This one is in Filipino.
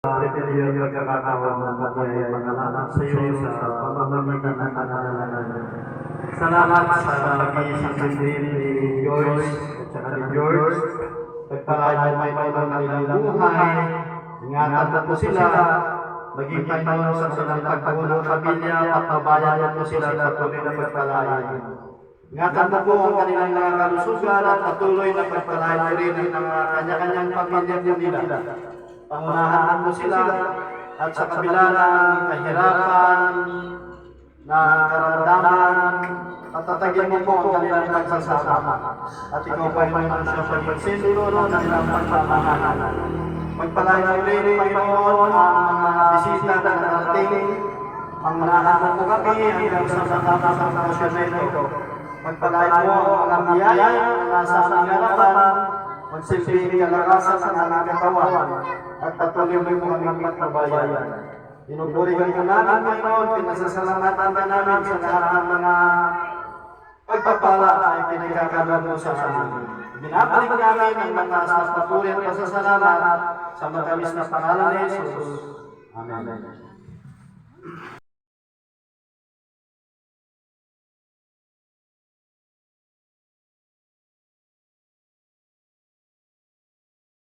Pinili yung pagkakataon ng pagkakataon sa iyo sa pamamagitan ng pananalan. Salamat sa pag-iisang sandin ni Joyce at saka ni George. Pagpalain may kanilang buhay. Ingatan mo po sila. Maging Panginoon sa kanilang pagbuo ng pamilya at pabayan mo sila at patuloy na pagpalain. Ingatan mo po ang kanilang mga kalusugan at patuloy na pagpalain rin ang kanya-kanyang pamilya nila. Pangunahan mo sila at sa kabila ng kahirapan, ng karamdaman, patatagin mo po ang kanilang pagsasama. At ikaw pa yung siya pag-sentro ng kanilang pagmamahal. Pagpalain mo rin, Panginoon, ang mga bisita na narating. Pangunahan mo po kami hanggang sa matapos ang posisyon na ito. Pagpalain mo ang mga biyaya na nasa aming harapan, magsilbing kalakasan sa aming katawan, at patuloy mo aming pagpabayan. Pinupurihan ka namin, Panginoon, pinasasalamatan ka namin sa lahat ng mga pagpapala ay pinagkakaroon mo sa amin. Binabalik namin ang mataas na papuri at pasasalamat sa matamis na pangalan ni Jesus. Amen.